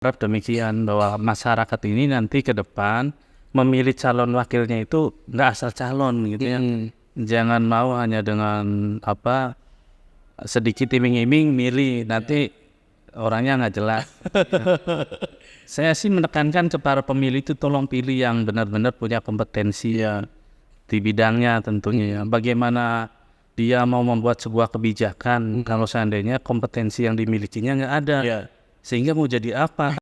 Harap demikian bahwa masyarakat ini nanti ke depan memilih calon wakilnya itu nggak asal calon gitu ya. Jangan mau hanya dengan sedikit iming-iming milih nanti orangnya nggak jelas. Saya sih menekankan ke para pemilih itu tolong pilih yang benar-benar punya kompetensi ya di bidangnya tentunya ya. Bagaimana dia mau membuat sebuah kebijakan kalau seandainya kompetensi yang dimilikinya nggak ada. Sehingga mau jadi apa?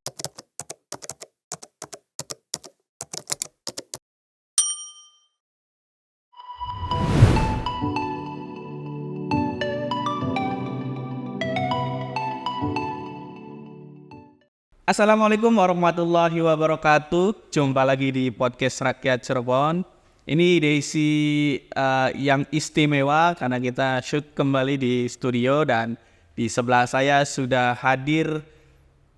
Assalamualaikum warahmatullahi wabarakatuh. Jumpa lagi di podcast Rakyat Cirebon. Ini edisi yang istimewa karena kita shoot kembali di studio dan di sebelah saya sudah hadir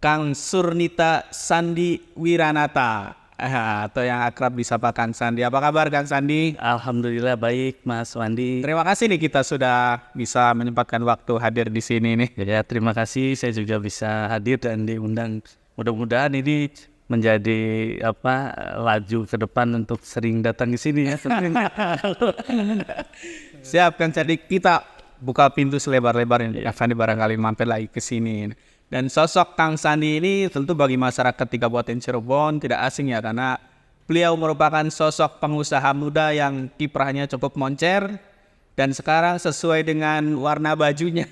Kang Surnita Sandi Wiranata atau yang akrab disapa Kang Sandi. Apa kabar Kang Sandi? Alhamdulillah baik Mas Wandi. Terima kasih nih kita sudah bisa menyempatkan waktu hadir di sini nih. Ya, terima kasih saya juga bisa hadir dan diundang. Mudah-mudahan ini menjadi laju ke depan untuk sering datang ke sini ya. Siap Kang Sandi, kita buka pintu selebar-lebarnya. Kang Sandi barangkali mampir lagi ke sini. Dan sosok Kang Sandi ini tentu bagi masyarakat di Kabupaten Cirebon tidak asing ya, karena beliau merupakan sosok pengusaha muda yang kiprahnya cukup moncer dan sekarang sesuai dengan warna bajunya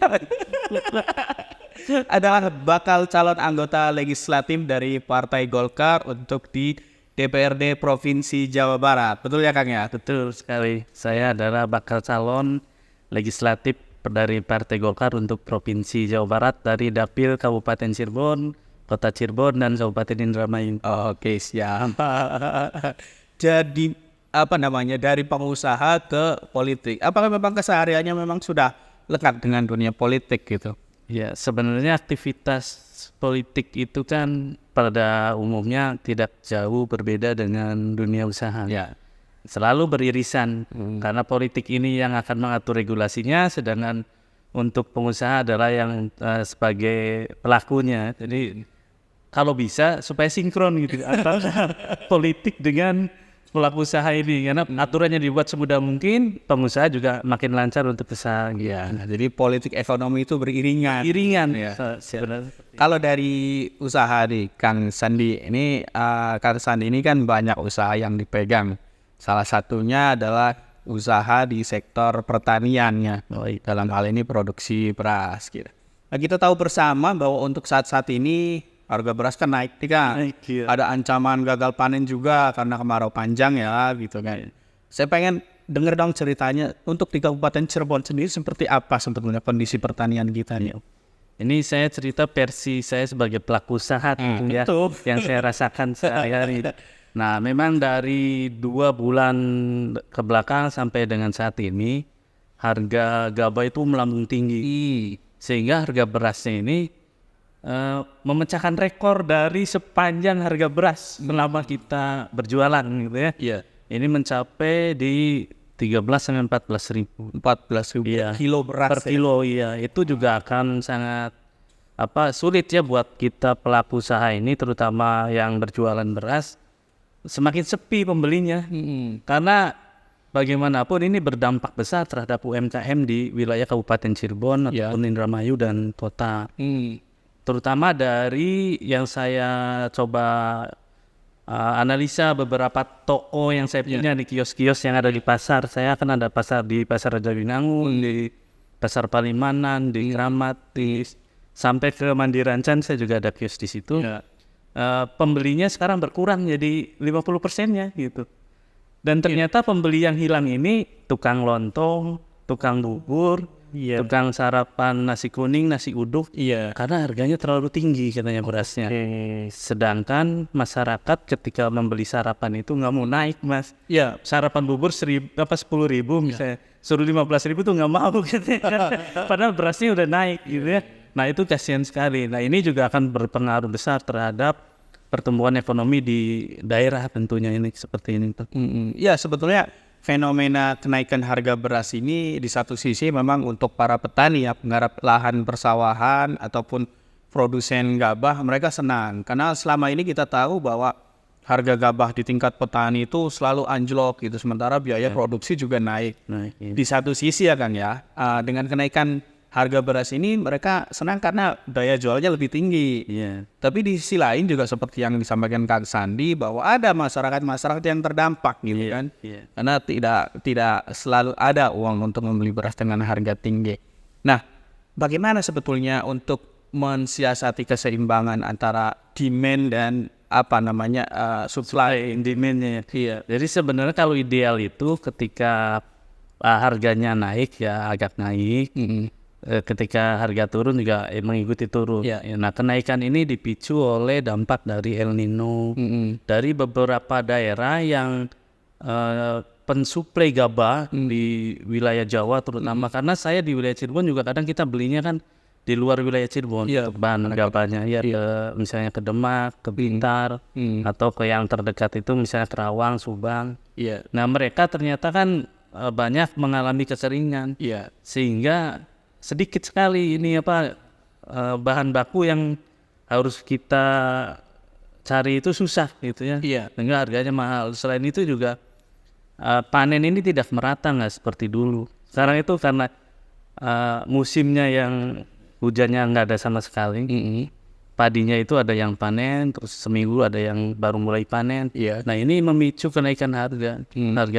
adalah bakal calon anggota legislatif dari Partai Golkar untuk di DPRD Provinsi Jawa Barat. Betul ya Kang ya? Betul sekali. Saya adalah bakal calon legislatif dari Partai Golkar untuk Provinsi Jawa Barat dari Dapil Kabupaten Cirebon, Kota Cirebon dan Kabupaten Indramayu. Oke, siap. Jadi dari pengusaha ke politik. Apakah memang kesehariannya memang sudah lekat dengan dunia politik gitu? Ya, sebenarnya aktivitas politik itu kan pada umumnya tidak jauh berbeda dengan dunia usaha. Ya. Selalu beririsan karena politik ini yang akan mengatur regulasinya, sedangkan untuk pengusaha adalah yang sebagai pelakunya. Jadi kalau bisa supaya sinkron gitu antara politik dengan pelaku usaha ini, karena aturannya dibuat semudah mungkin, pengusaha juga makin lancar untuk usaha. Ya, jadi politik ekonomi itu beriringan. Ya. Sebenarnya. Kalau dari usaha nih, Kang Sandi ini, Kang Sandi ini kan banyak usaha yang dipegang. Salah satunya adalah usaha di sektor pertaniannya. Dalam hal ini produksi beras. Gitu. Nah, kita tahu bersama bahwa untuk saat-saat ini harga beras kan naik nih Kang. Ada ancaman gagal panen juga karena kemarau panjang ya gitu kan. Saya pengen denger dong ceritanya untuk di Kabupaten Cirebon sendiri seperti apa sebetulnya kondisi pertanian kita nih. Ini saya cerita versi saya sebagai pelaku usaha tentunya yang saya rasakan sehari-hari. Nah, memang dari 2 bulan ke belakang sampai dengan saat ini harga gabah itu melambung tinggi. Sehingga harga berasnya ini memecahkan rekor dari sepanjang harga beras selama kita berjualan gitu ya. Iya. Ini mencapai di 13 sampai 14 ribu. 14 ribu kilo beras per kilo ya. Itu juga akan sangat sulit ya buat kita pelaku usaha ini, terutama yang berjualan beras. Semakin sepi pembelinya. Karena bagaimanapun ini berdampak besar terhadap UMKM di wilayah Kabupaten Cirebon ataupun Indramayu dan kota. Terutama dari yang saya coba analisa beberapa toko yang saya punya di kios-kios yang ada di pasar. Saya akan ada pasar di Pasar Raja Binangun, di Pasar Palimanan, di Kramat, sampai ke Mandirancan saya juga ada kios di situ. Pembelinya sekarang berkurang jadi 50%-nya gitu. Dan ternyata pembeli yang hilang ini tukang lontong, tukang bubur, tukang sarapan nasi kuning, nasi uduk, karena harganya terlalu tinggi katanya berasnya. Sedangkan masyarakat ketika membeli sarapan itu nggak mau naik Mas. Sarapan bubur 10.000 misalnya, suruh 15.000 tuh nggak mau katanya. Padahal berasnya udah naik gitu ya. Nah itu kasihan sekali. Nah ini juga akan berpengaruh besar terhadap pertumbuhan ekonomi di daerah tentunya ini seperti ini. Ya sebetulnya fenomena kenaikan harga beras ini di satu sisi memang untuk para petani ya, penggarap lahan persawahan ataupun produsen gabah mereka senang karena selama ini kita tahu bahwa harga gabah di tingkat petani itu selalu anjlok gitu, sementara biaya produksi juga naik. Di satu sisi ya Kang ya, dengan kenaikan harga beras ini mereka senang karena daya jualnya lebih tinggi. Tapi di sisi lain juga seperti yang disampaikan Kang Sandi bahwa ada masyarakat yang terdampak gitu kan. Karena tidak selalu ada uang untuk membeli beras dengan harga tinggi. Nah, bagaimana sebetulnya untuk mensiasati keseimbangan antara demand dan supply demand-nya. Jadi sebenarnya kalau ideal itu ketika harganya naik ya agak naik. Ketika harga turun juga mengikuti turun. Nah, kenaikan ini dipicu oleh dampak dari El Nino dari beberapa daerah yang pensuplai gabah di wilayah Jawa terutama, karena saya di wilayah Cirebon juga kadang kita belinya kan di luar wilayah Cirebon bahan gabahnya misalnya ke Demak, ke Bintar atau ke yang terdekat itu misalnya Kerawang, Subang. Nah, mereka ternyata kan banyak mengalami kekeringan sehingga sedikit sekali ini bahan baku yang harus kita cari itu susah gitu ya. Sehingga harganya mahal. Selain itu juga panen ini tidak merata, nggak seperti dulu. Sekarang itu karena musimnya yang hujannya nggak ada sama sekali. Padinya itu ada yang panen, terus seminggu ada yang baru mulai panen. Nah, ini memicu kenaikan harga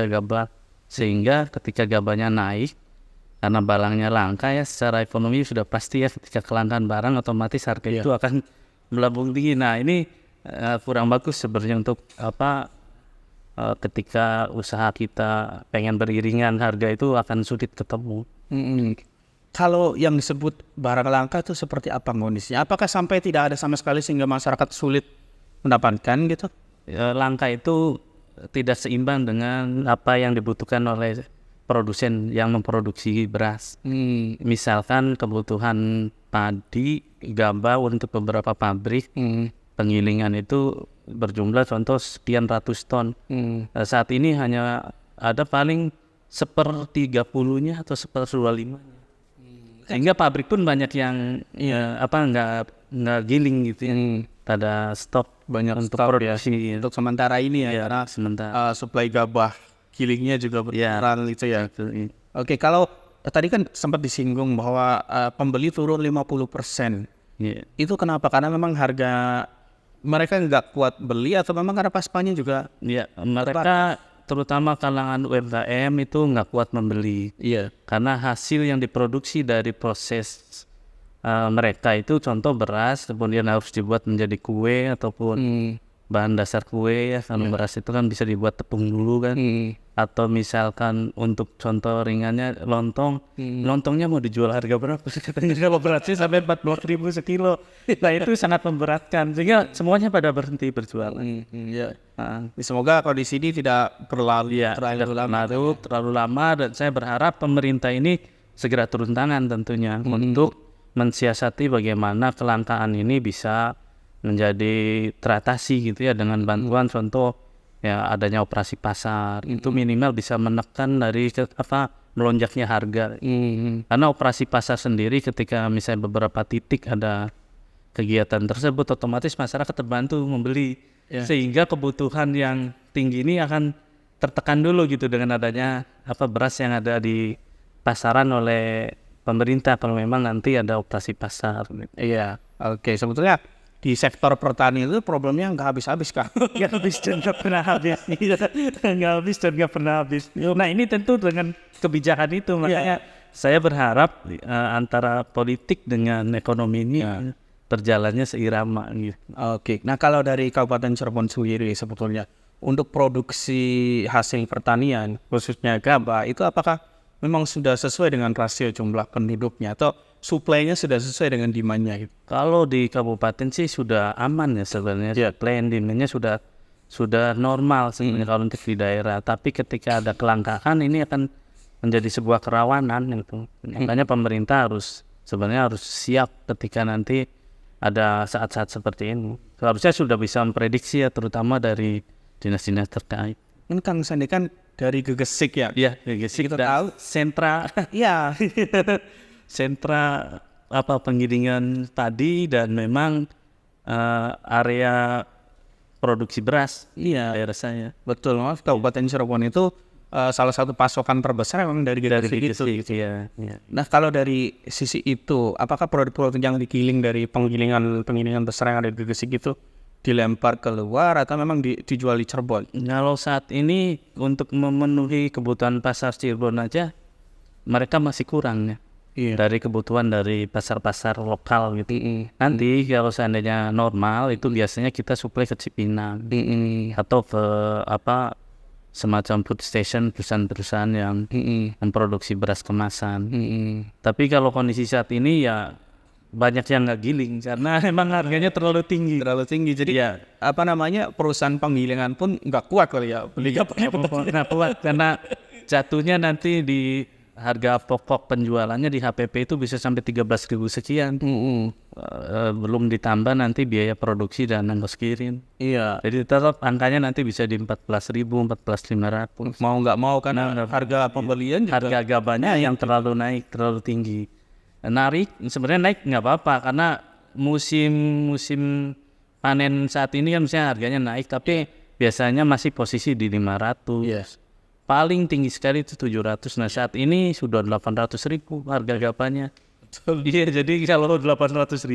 gabah, sehingga ketika gabahnya naik karena barangnya langka ya, secara ekonomi sudah pasti ya, ketika kelangkaan barang otomatis harga itu akan melambung tinggi. Nah, ini kurang bagus sebenarnya untuk ketika usaha kita pengen beriringan, harga itu akan sulit ketemu. Kalau yang disebut barang langka itu seperti apa kondisinya? Apakah sampai tidak ada sama sekali sehingga masyarakat sulit mendapatkan gitu? Langka itu tidak seimbang dengan apa yang dibutuhkan oleh produsen yang memproduksi beras. Misalkan kebutuhan padi, gabah untuk beberapa pabrik penggilingan itu berjumlah contoh sekian ratus ton. Saat ini hanya ada paling 1/30-nya atau 1/25-nya. Sehingga pabrik pun banyak yang nggak giling gitu ya. Ada stok banyak untuk stok produksi untuk sementara ini ya, karena suplai gabah gilingnya juga berkurang gitu ya. Oke, kalau tadi kan sempat disinggung bahwa pembeli turun 50%. Itu kenapa? Karena memang harga mereka nggak kuat beli atau memang karena paspanya juga? Mereka terutama kalangan UMKM itu nggak kuat membeli. Karena hasil yang diproduksi dari proses mereka itu contoh beras, kemudian harus dibuat menjadi kue ataupun bahan dasar kue ya. Kalau beras itu kan bisa dibuat tepung dulu kan. Atau misalkan untuk contoh ringannya lontong, lontongnya mau dijual harga berapa? Katanya kalau berasnya sampai 14.000 sekilo. Nah, itu sangat memberatkan sehingga semuanya pada berhenti berjualan. Semoga kondisi ini tidak terlalu lama, dan saya berharap pemerintah ini segera turun tangan tentunya untuk mensiasati bagaimana kelangkaan ini bisa menjadi teratasi gitu ya, dengan bantuan contoh ya adanya operasi pasar. Itu minimal bisa menekan dari melonjaknya harga. Karena operasi pasar sendiri ketika misalnya beberapa titik ada kegiatan tersebut, otomatis masyarakat terbantu membeli. Sehingga kebutuhan yang tinggi ini akan tertekan dulu gitu dengan adanya beras yang ada di pasaran oleh pemerintah kalau memang nanti ada operasi pasar. Oke, sebetulnya di sektor pertanian itu problemnya nggak habis-habis Kak. Nggak habis dan nggak pernah habis. Nah, ini tentu dengan kebijakan itu makanya saya berharap antara politik dengan ekonomi ini berjalannya seirama gitu. Oke, nah kalau dari Kabupaten Cirebon sendiri sebetulnya untuk produksi hasil pertanian khususnya gabah itu apakah memang sudah sesuai dengan rasio jumlah penduduknya atau suplainya sudah sesuai dengan demand-nya gitu? Kalau di kabupaten sih sudah aman ya sebenarnya. Supply and demand-nya sudah normal sebenarnya kalau untuk di daerah. Tapi ketika ada kelangkaan ini akan menjadi sebuah kerawanan gitu. Makanya pemerintah harus siap ketika nanti ada saat-saat seperti ini. Seharusnya sudah bisa memprediksi ya, terutama dari dinas-dinas terkait. Ini Kang Sandi kan dari Gegesik ya? Iya, Gegesik kita tahu sentra. Sentra penggilingan padi dan memang area produksi beras daerah saya. Betul, Mas. Kabupaten Cirebon itu salah satu pasokan terbesar memang dari Gresik itu. Iya. Nah, kalau dari sisi itu, apakah produk-produk yang digiling dari penggilingan besar yang ada di Gresik itu dilempar keluar atau memang dijual di Cirebon? Kalau saat ini untuk memenuhi kebutuhan pasar Cirebon aja mereka masih kurang ya. Dari kebutuhan dari pasar-pasar lokal gitu. Nanti kalau seandainya normal itu biasanya kita suplai ke Cipinang atau ke semacam food station, perusahaan-perusahaan yang memproduksi beras kemasan. Tapi kalau kondisi saat ini ya banyak yang nggak giling karena emang harganya terlalu tinggi. Jadi perusahaan penggilingan pun nggak kuat kali ya beli nggak kuat karena jatuhnya nanti di harga pokok penjualannya di HPP itu bisa sampai 13.000 sekian. Belum ditambah nanti biaya produksi dan ongkos kirim. Jadi tetap angkanya nanti bisa di 14.000, 14.500. Mau nggak mau kan harga pembelian juga. Harga gabahnya yang terlalu tinggi. Sebenarnya naik nggak apa-apa karena musim panen saat ini kan misalnya harganya naik tapi biasanya masih posisi di 500. Paling tinggi sekali itu 700. Nah saat ini sudah 800.000 harga gabahnya. Iya, jadi kalau 800.000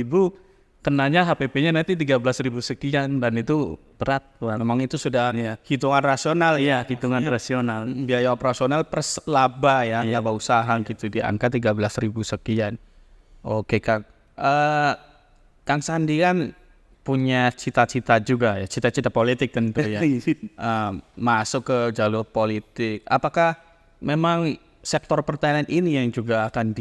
kenanya HPP-nya nanti 13.000 sekian dan itu berat. Memang itu sudah hitungan rasional ya. Hitungan rasional. Biaya operasional per laba laba usaha gitu di angka 13.000 sekian. Oke Kang. Kang Sandi kan punya cita-cita juga ya, cita-cita politik tentu ya. Masuk ke jalur politik. Apakah memang sektor pertanian ini yang juga akan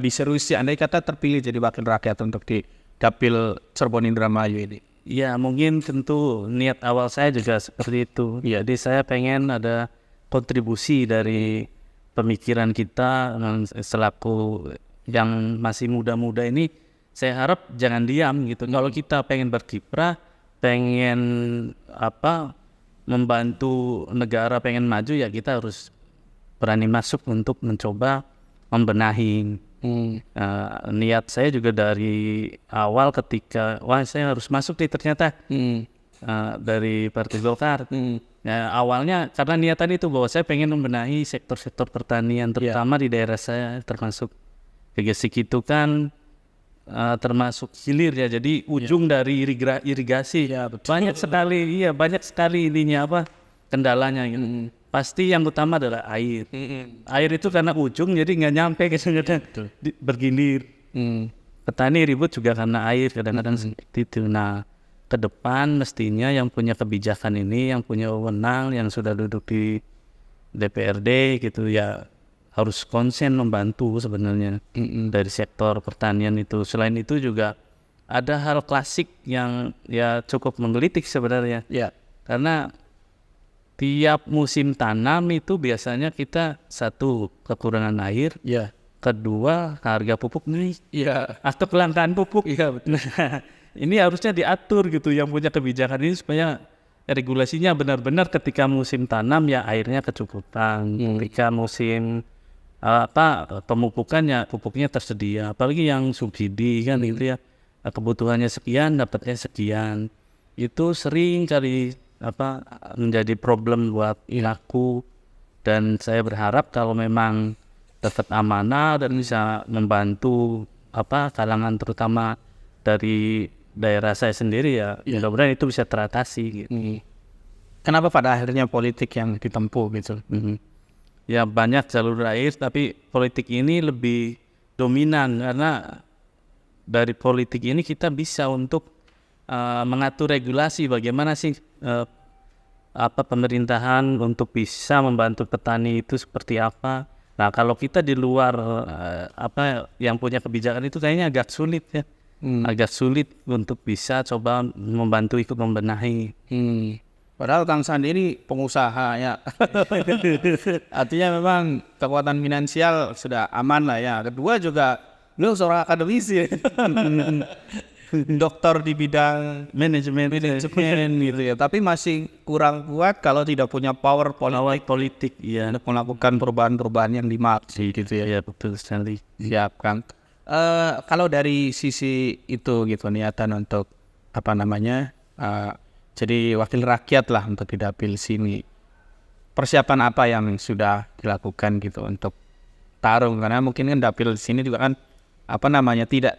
diserusi andai kata terpilih jadi wakil rakyat untuk di Dapil Cirebon Indramayu ini? Ya mungkin tentu niat awal saya juga seperti itu. Jadi saya pengen ada kontribusi dari pemikiran kita selaku yang masih muda-muda ini. Saya harap jangan diam gitu. Kalau kita pengen berkiprah, pengen membantu negara pengen maju ya kita harus berani masuk untuk mencoba membenahi. Niat saya juga dari awal ketika saya harus masuk nih ternyata dari Partai Golkar. Awalnya karena niatan itu bahwa saya pengen membenahi sektor-sektor pertanian terutama di daerah saya termasuk Gresik itu kan termasuk hilir ya, jadi ujung dari irigasi banyak sekali kendalanya gitu. Pasti yang utama adalah air. Air itu karena ujung jadi nggak nyampe bergilir. Petani ribut juga karena air kadang-kadang seperti itu. Nah ke depan mestinya yang punya kebijakan ini, yang punya wewenang, yang sudah duduk di DPRD gitu ya harus konsen membantu sebenarnya dari sektor pertanian itu. Selain itu juga ada hal klasik yang ya cukup menggelitik sebenarnya. Karena tiap musim tanam itu biasanya kita satu kekurangan air, kedua harga pupuk naik, atau kelangkaan pupuk. Ini harusnya diatur gitu yang punya kebijakan ini supaya regulasinya benar-benar ketika musim tanam ya airnya kecukupan, ketika musim pemupukannya pupuknya tersedia, apalagi yang subsidi kan gitu ya, kebutuhannya sekian dapatnya sekian, itu sering kali menjadi problem buat aku. Dan saya berharap kalau memang dapat amanah dan bisa membantu kalangan terutama dari daerah saya sendiri ya mudah-mudahan itu bisa teratasi gitu. Kenapa pada akhirnya politik yang ditempuh gitu? Ya banyak jalur air tapi politik ini lebih dominan karena dari politik ini kita bisa untuk mengatur regulasi bagaimana sih pemerintahan untuk bisa membantu petani itu seperti apa. Nah kalau kita di luar yang punya kebijakan itu kayaknya agak sulit ya. Agak sulit untuk bisa coba membantu ikut membenahi. Padahal Kang Sandi ini pengusaha ya. Artinya memang kekuatan finansial sudah aman lah ya. Kedua juga beliau seorang akademisi. Doktor di bidang manajemen gitu ya. Tapi masih kurang kuat kalau tidak punya power politik ya untuk melakukan perubahan-perubahan yang dimaksud gitu ya. Ya betul sekali. Siap Kang. Kalau dari sisi itu gitu niatan untuk jadi wakil rakyat lah untuk di dapil sini, persiapan apa yang sudah dilakukan gitu untuk tarung, karena mungkin kan dapil sini juga kan tidak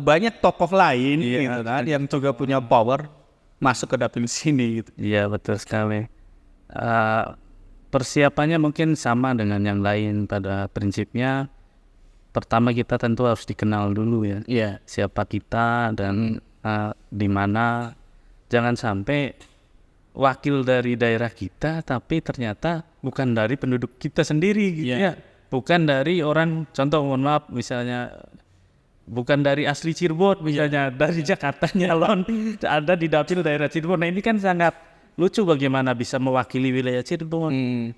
banyak tokoh lain gitu kan yang juga punya power masuk ke dapil sini gitu. Iya betul sekali. Persiapannya mungkin sama dengan yang lain pada prinsipnya. Pertama kita tentu harus dikenal dulu ya. Iya. Siapa kita dan di mana. Jangan sampai wakil dari daerah kita tapi ternyata bukan dari penduduk kita sendiri gitu ya. Bukan dari orang, contoh mohon maaf misalnya bukan dari asli Cirebon misalnya, dari Jakarta nyalon ada di dapil daerah Cirebon. Nah ini kan sangat lucu bagaimana bisa mewakili wilayah Cirebon.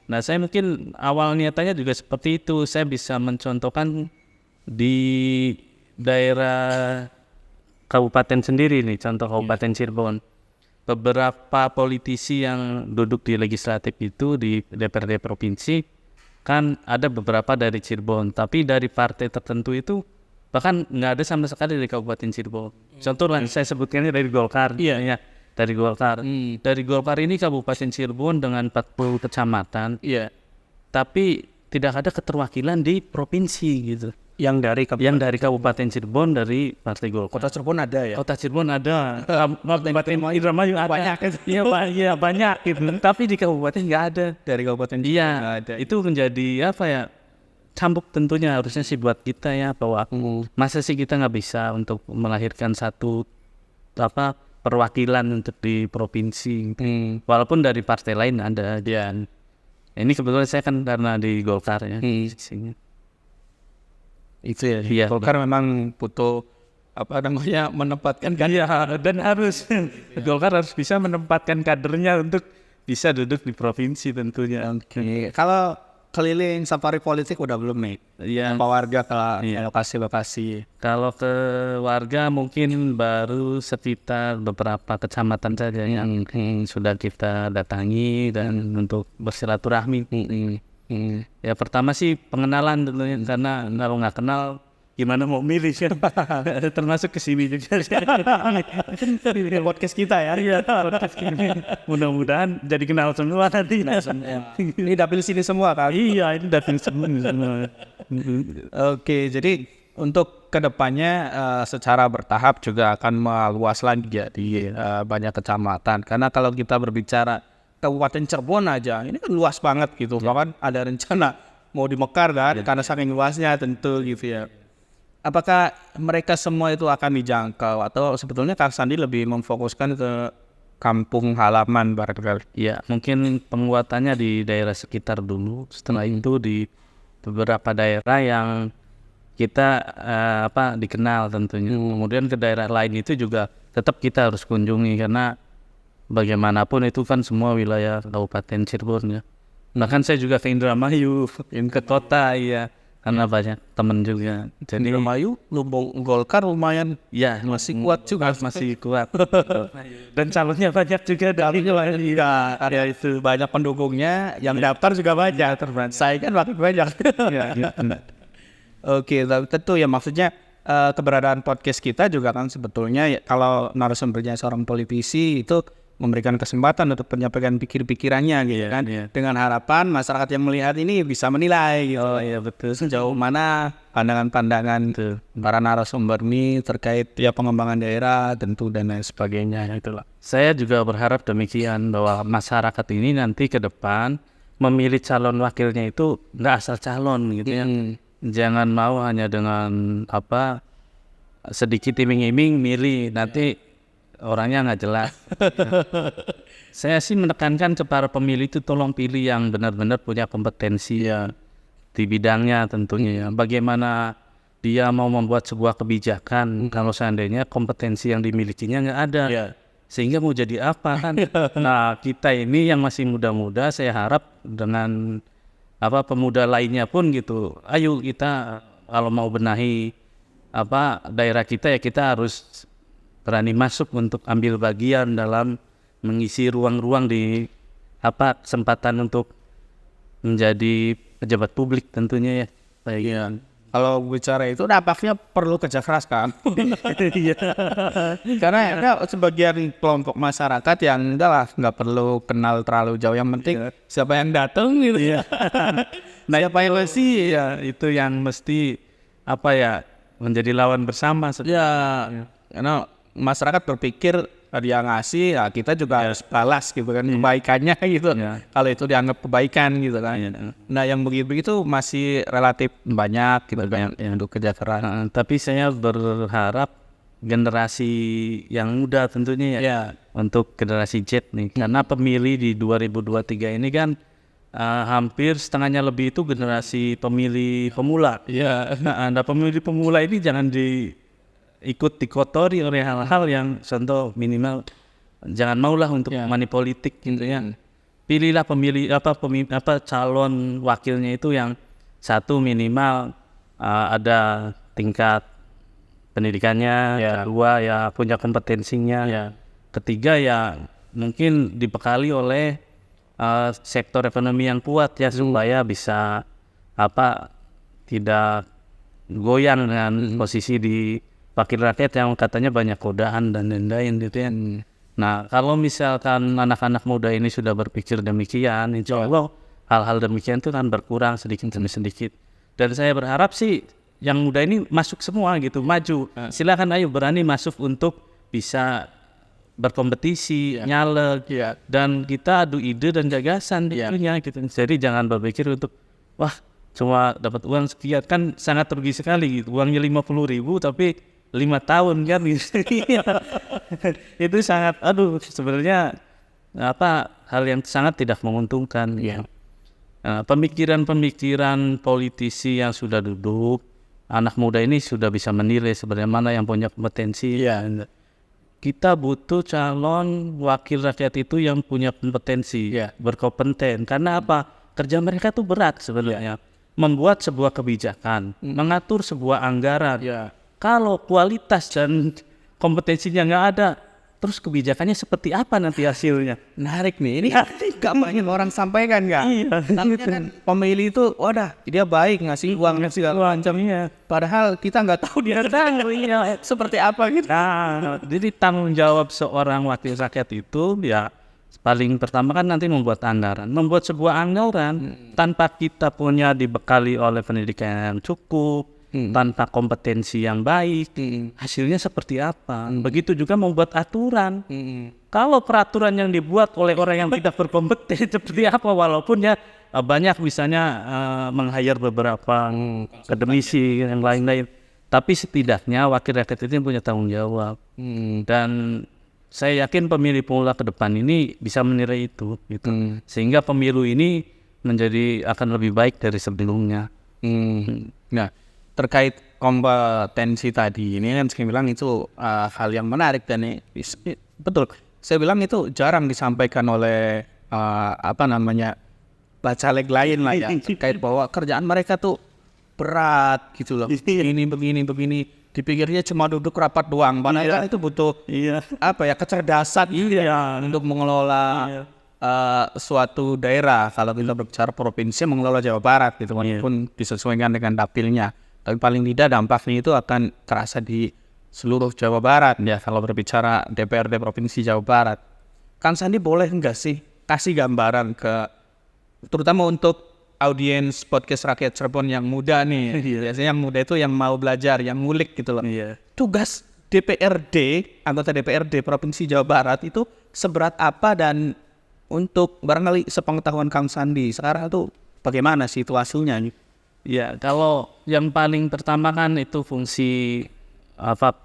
Nah saya mungkin awal niatannya juga seperti itu. Saya bisa mencontohkan di daerah kabupaten sendiri nih, contoh Kabupaten Cirebon. Beberapa politisi yang duduk di legislatif itu di DPRD provinsi kan ada beberapa dari Cirebon, tapi dari partai tertentu itu bahkan nggak ada sama sekali dari Kabupaten Cirebon. Contoh lah saya sebutkannya dari Golkar. Iya. Dari Golkar. Dari Golkar ini Kabupaten Cirebon dengan 40 kecamatan. Iya. Tapi tidak ada keterwakilan di provinsi gitu. Yang dari Kabupaten Cirebon dari Partai Golkar. Kota Cirebon ada ya? Kota Cirebon ada. Kabupaten Indramayu ada. Banyak. Iya banyak gitu. Tapi di kabupaten nggak ada. Dari Kabupaten Cirebon nggak ada. Itu menjadi cambuk tentunya harusnya sih buat kita ya, bahwa masa sih kita nggak bisa untuk melahirkan satu perwakilan untuk di provinsi. Walaupun dari partai lain ada. Dan ini kebetulan saya kan karena di Golkar ya. Itu ya. Golkar memang butuh menempatkan dan harus Golkar harus bisa menempatkan kadernya untuk bisa duduk di provinsi tentunya. Kalau keliling safari politik udah belum nih? Iya. Apa warga ke lokasi-lokasi? Kalau ke warga mungkin baru sekitar beberapa kecamatan saja yang sudah kita datangi dan untuk bersilaturahmi. Ya pertama sih pengenalan tentunya, karena kalau nggak kenal gimana mau milih kan. Termasuk kesini juga. Podcast kita ya. Iya, podcast ini. Mudah-mudahan jadi kenal semua nanti. Ini dapil sini semua kan? Iya, ini dapil semua. Oke, jadi untuk kedepannya secara bertahap juga akan meluas lagi ya di banyak kecamatan. Karena kalau kita berbicara Kabupaten Cirebon aja, ini kan luas banget gitu. Bahkan ada rencana mau dimekar kan, karena saking luasnya tentu gitu ya. Apakah mereka semua itu akan dijangkau atau sebetulnya Kang Sandi lebih memfokuskan ke kampung halaman barangkali? Ya, mungkin penguatannya di daerah sekitar dulu. Setelah itu di beberapa daerah yang kita dikenal tentunya. Kemudian ke daerah lain itu juga tetap kita harus kunjungi, karena bagaimanapun itu kan semua wilayah Kabupaten Cirebon ya. Bahkan saya juga ke Indramayu, ke kota ya, karena banyak teman juga. Jadi Indramayu, Lumbung Golkar lumayan ya masih kuat juga. Masih kuat. Dan calonnya banyak juga. Ya itu banyak pendukungnya, yang daftar juga banyak. Saya kan makin banyak. Oke, tentu ya, maksudnya keberadaan podcast kita juga kan sebetulnya kalau narasumbernya seorang politisi itu memberikan kesempatan untuk menyampaikan pikir-pikirannya gitu kan. Dengan harapan masyarakat yang melihat ini bisa menilai gitu. Oh iya betul. Sejauh mana pandangan-pandangan para narasumber ini terkait pengembangan daerah tentu dan lain sebagainya itulah. Saya juga berharap demikian, bahwa masyarakat ini nanti ke depan memilih calon wakilnya itu nggak asal calon gitu ya. Jangan mau hanya dengan sedikit iming-iming milih, nanti orangnya nggak jelas. Saya sih menekankan kepada pemilih itu tolong pilih yang benar-benar punya kompetensi ya di bidangnya tentunya ya. Bagaimana dia mau membuat sebuah kebijakan kalau seandainya kompetensi yang dimilikinya nggak ada, sehingga mau jadi apa kan? Nah kita ini yang masih muda-muda, saya harap dengan pemuda lainnya pun gitu, ayo kita kalau mau benahi daerah kita ya kita harus berani masuk untuk ambil bagian dalam mengisi ruang-ruang di kesempatan untuk menjadi pejabat publik tentunya ya. kalau bicara itu dampaknya perlu kerja keras kan. Iya. Karena ada sebagian kelompok masyarakat yang udahlah nggak perlu kenal terlalu jauh, yang penting siapa yang datang gitu. Iya. Nah, siapa yang sih ya itu yang mesti apa ya menjadi lawan bersama. Ya, karena masyarakat berpikir dia ngasih, ya kita juga harus balas gitu kan, kebaikannya gitu. Kalau itu dianggap kebaikan gitu kan. Nah, yang begitu masih relatif banyak gitu kan yang untuk kerja keras. Tapi saya berharap generasi yang muda tentunya ya, untuk generasi Z nih, karena pemilih di 2023 ini kan hampir setengahnya lebih itu generasi pemilih pemula. Nah, pemilih pemula ini jangan ikut dikotori oleh hal-hal yang contoh minimal jangan maulah untuk money politik gitu ya. Pilihlah pemilih calon wakilnya itu yang satu minimal ada tingkat pendidikannya, kedua ya punya kompetensinya, ketiga ya mungkin dibekali oleh sektor ekonomi yang kuat ya supaya bisa tidak goyang dengan posisi di wakil rakyat yang katanya banyak godaan dan lain-lain gitu ya. Nah, kalau misalkan anak-anak muda ini sudah berpikir demikian, insya Allah hal-hal demikian itu kan berkurang sedikit demi sedikit. Dan saya berharap sih yang muda ini masuk semua gitu, maju. Silakan ayo berani masuk untuk bisa berkompetisi, nyalek, dan kita adu ide dan gagasan tentunya gitu. Jadi jangan berpikir untuk wah cuma dapat uang sekian, kan sangat rugi sekali gitu. Uangnya 50.000 tapi 5 tahun kan gitu. Itu sangat sebenarnya hal yang sangat tidak menguntungkan. Pemikiran-pemikiran politisi yang sudah duduk, anak muda ini sudah bisa menilai sebenarnya mana yang punya kompetensi. Kita butuh calon wakil rakyat itu yang punya kompetensi, berkompeten. Karena apa? Kerja mereka tuh berat sebenarnya. Membuat sebuah kebijakan, mengatur sebuah anggaran. Kalau kualitas dan kompetensinya nggak ada, terus kebijakannya seperti apa nanti hasilnya? Menarik nih, ini gak banyak orang sampaikan kan? Tapi kan pemilih itu, dia baik ngasih uang segala macamnya. Padahal kita nggak tahu dia seperti apa gitu. Nah, jadi tanggung jawab seorang wakil rakyat itu ya paling pertama kan nanti membuat anggaran. Membuat sebuah anggaran tanpa kita punya dibekali oleh pendidikan yang cukup, tanpa kompetensi yang baik, hasilnya seperti apa? Begitu juga membuat aturan. Kalau peraturan yang dibuat oleh orang yang tidak berkompeten seperti apa, walaupun ya banyak misalnya meng-hire beberapa akademisi yang lain-lain, tapi setidaknya wakil rakyat itu punya tanggung jawab. Dan saya yakin pemilih pemula ke depan ini bisa menilai itu, gitu. Sehingga pemilu ini akan lebih baik dari sebelumnya. Nah, terkait kompetensi tadi ini kan saya bilang itu hal yang menarik dan betul. Saya bilang itu jarang disampaikan oleh bacalek lain lah ya, terkait bahwa kerjaan mereka tuh berat gitu loh. Ini begini. Dipikirnya cuma duduk rapat doang. Padahal itu butuh kecerdasan untuk mengelola suatu daerah. Kalau kita berbicara provinsi, mengelola Jawa Barat gitu, walaupun disesuaikan dengan dapilnya. Tapi paling tidak dampaknya itu akan terasa di seluruh Jawa Barat ya. Kalau berbicara DPRD Provinsi Jawa Barat, Kang Sandi boleh enggak sih kasih gambaran terutama untuk audiens podcast Rakyat Cirebon yang muda nih. Biasanya yang muda itu yang mau belajar, yang ngulik gitu loh. Tugas anggota DPRD Provinsi Jawa Barat itu seberat apa, dan untuk barangkali sepengetahuan Kang Sandi sekarang itu bagaimana situasinya? Ya, kalau yang paling pertama kan itu fungsi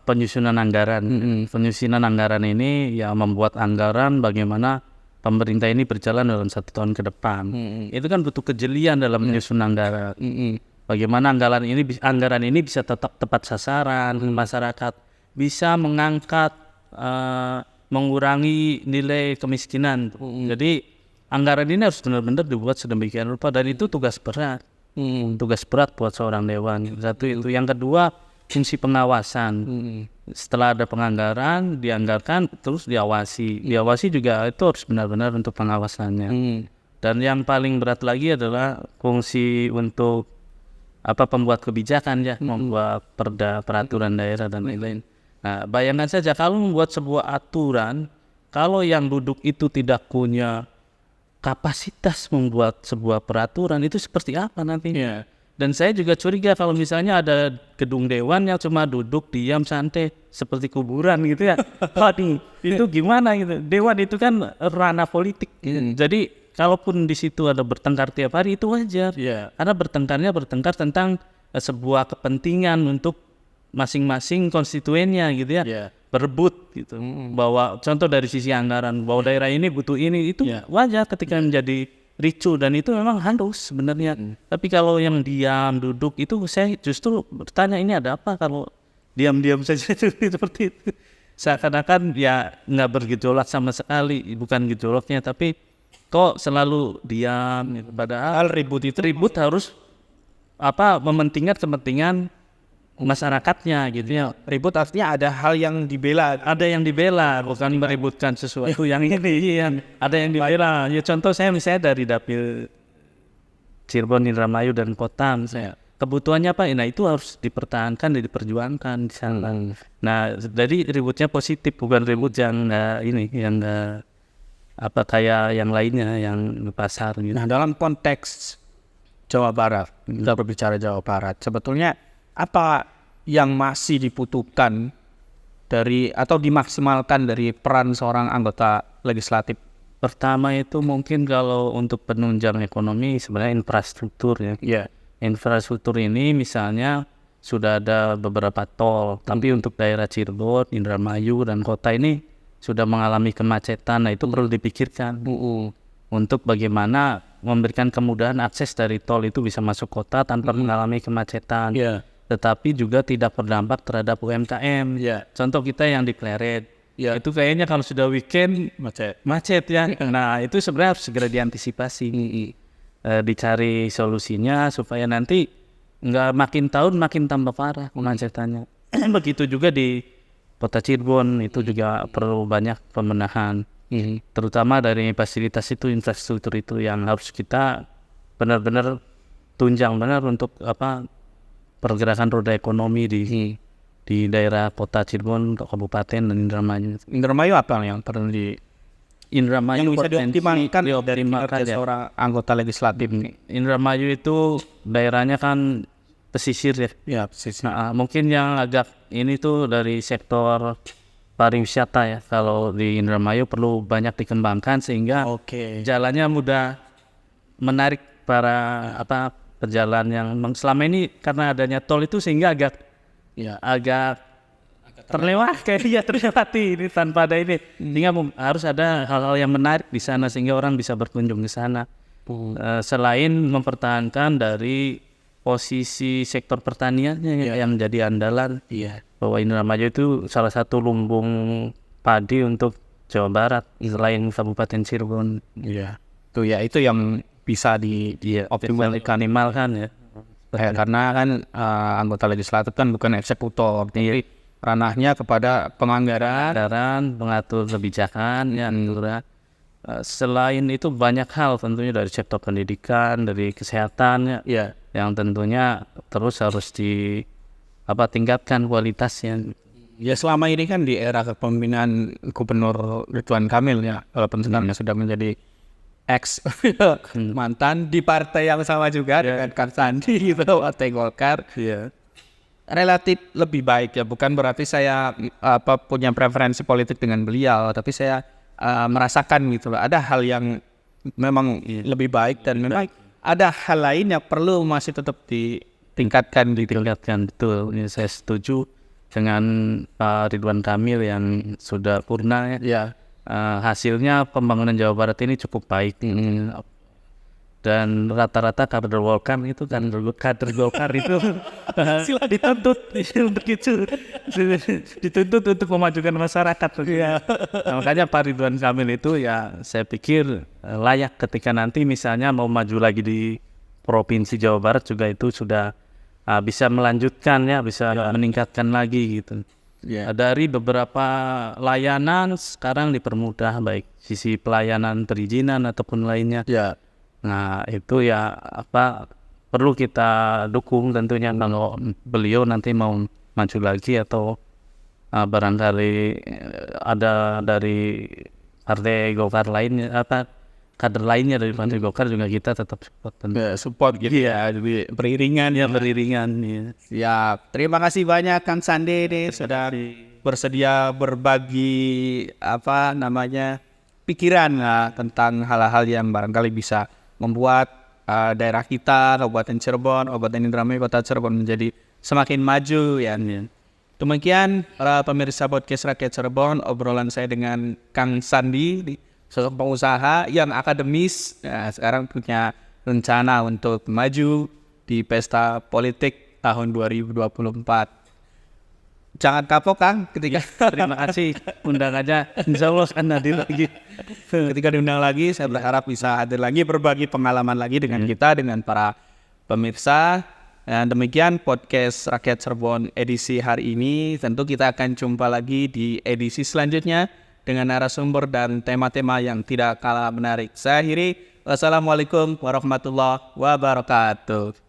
penyusunan anggaran. Penyusunan anggaran ini ya membuat anggaran bagaimana pemerintah ini berjalan dalam 1 tahun ke depan. Itu kan butuh kejelian dalam menyusun anggaran. Bagaimana anggaran ini bisa tetap tepat sasaran, masyarakat bisa mengangkat, mengurangi nilai kemiskinan. Jadi anggaran ini harus benar-benar dibuat sedemikian rupa, dan itu tugas berat. Tugas berat buat seorang dewan. Satu itu. Yang kedua, fungsi pengawasan. Setelah ada penganggaran, dianggarkan, terus diawasi. Diawasi juga itu harus benar-benar untuk pengawasannya. Dan yang paling berat lagi adalah fungsi untuk pembuat kebijakan ya, membuat perda, peraturan daerah dan lain-lain. Nah, bayangkan saja kalau membuat sebuah aturan, kalau yang duduk itu tidak punya kapasitas membuat sebuah peraturan, itu seperti apa nanti? Dan saya juga curiga kalau misalnya ada gedung dewan yang cuma duduk diam santai seperti kuburan gitu ya. Waduh, itu gimana gitu? Dewan itu kan ranah politik. Jadi kalaupun di situ ada bertengkar tiap hari itu wajar. Karena bertengkar tentang sebuah kepentingan untuk masing-masing konstituennya gitu ya. Berebut gitu. Bahwa contoh dari sisi anggaran, bahwa daerah ini butuh ini, itu wajar ketika menjadi ricu, dan itu memang harus sebenarnya. Tapi kalau yang diam duduk itu, saya justru bertanya ini ada apa kalau diam-diam saja seperti itu. Seakan-akan ya nggak bergejolak sama sekali, bukan gejolaknya tapi kok selalu diam gitu. Padahal ribut harus mementingkan kepentingan masyarakatnya gitu ya. Ribut artinya ada hal yang dibela. Ada yang dibela, bukan meributkan sesuatu yang ini yang ada yang dibela. Ya contoh saya misalnya dari dapil Cirebon, Indramayu dan kota misalnya. Kebutuhannya apa? Nah itu harus dipertahankan dan diperjuangkan di sana. Nah jadi ributnya positif, bukan ribut yang yang kayak yang lainnya yang di pasar gitu. Nah dalam konteks Jawa Barat, kita berbicara Jawa Barat, sebetulnya apa yang masih dibutuhkan dari atau dimaksimalkan dari peran seorang anggota legislatif? Pertama itu mungkin kalau untuk penunjang ekonomi sebenarnya infrastruktur ya. Infrastruktur ini misalnya sudah ada beberapa tol, tapi untuk daerah Cirebon, Indramayu dan kota ini sudah mengalami kemacetan. Nah itu perlu dipikirkan untuk bagaimana memberikan kemudahan akses dari tol itu bisa masuk kota tanpa mengalami kemacetan. Tetapi juga tidak berdampak terhadap UMKM. Contoh kita yang di Pleret, itu kayaknya kalau sudah weekend macet ya. Nah itu sebenarnya harus segera diantisipasi, dicari solusinya supaya nanti nggak makin tahun makin tambah parah kemacetannya. Begitu juga di Kota Cirebon itu juga perlu banyak pembenahan, terutama dari fasilitas itu, infrastruktur itu yang harus kita benar-benar tunjang benar untuk pergerakan roda ekonomi di daerah kota Cirebon, kabupaten dan Indramayu. Indramayu apa yang perlu Indramayu yang bisa dioptimalkan dari seorang anggota legislatif? Indramayu itu daerahnya kan pesisir ya. Pesisir. Nah, mungkin yang agak ini tuh dari sektor pariwisata ya. Kalau di Indramayu perlu banyak dikembangkan sehingga jalannya mudah menarik para perjalanan yang selama ini karena adanya tol itu sehingga agak terlewati ini tanpa ada ini, sehingga harus ada hal-hal yang menarik di sana sehingga orang bisa berkunjung ke sana. Selain mempertahankan dari posisi sektor pertaniannya yang menjadi andalan, bahwa Indramayu itu salah satu lumbung padi untuk Jawa Barat selain Kabupaten Cirebon. Itu yang bisa dioptimalkan ya. Karena kan anggota legislatif kan bukan eksekutor, jadi ranahnya kepada penganggaran, mengatur kebijakan selain itu banyak hal tentunya dari sektor pendidikan, dari kesehatan yang tentunya terus harus tingkatkan kualitasnya. Selama ini kan di era kepemimpinan Gubernur Ridwan Kamil walaupun sebenarnya sudah menjadi ex mantan di partai yang sama juga dengan Kang Sandi gitu, Partai Golkar, relatif lebih baik ya. Bukan berarti saya punya preferensi politik dengan beliau, tapi saya merasakan gitu loh, ada hal yang memang lebih baik dan memang ada hal lain yang perlu masih tetap ditingkatkan. Betul, saya setuju dengan Pak Ridwan Kamil yang sudah purna hasilnya pembangunan Jawa Barat ini cukup baik, dan rata-rata kader Golkar itu dituntut untuk memajukan masyarakat. Nah, makanya Pak Ridwan Kamil itu saya pikir layak ketika nanti misalnya mau maju lagi di Provinsi Jawa Barat juga itu sudah bisa melanjutkan bisa meningkatkan lagi gitu. Dari beberapa layanan sekarang dipermudah, baik sisi pelayanan perizinan ataupun lainnya. Nah itu perlu kita dukung tentunya kalau beliau nanti mau maju lagi atau barangkali ada dari partai Golkar lainnya, kader lainnya dari partai Golkar juga kita tetap support. Support gitu ya, jadi beriringan ya. Beriringan. Ya. Siap. Terima kasih banyak Kang Sandi nih sudah bersedia berbagi pikiran tentang hal-hal yang barangkali bisa membuat daerah kita, Kabupaten Cirebon, Kabupaten Indramayu, Kota Cirebon menjadi semakin maju ya. Demikian para pemirsa podcast Rakyat Cirebon, obrolan saya dengan Kang Sandi, sosok pengusaha yang akademis, sekarang punya rencana untuk maju di pesta politik tahun 2024. Jangan kapok Kang ketika Terima kasih undangannya, insya Allah akan hadir lagi. Ketika diundang lagi, saya berharap bisa hadir lagi, berbagi pengalaman lagi dengan kita, dengan para pemirsa. Dan demikian podcast Rakyat Cirebon edisi hari ini. Tentu kita akan jumpa lagi di edisi selanjutnya dengan narasumber dan tema-tema yang tidak kalah menarik. Saya akhiri. Wassalamualaikum warahmatullahi wabarakatuh.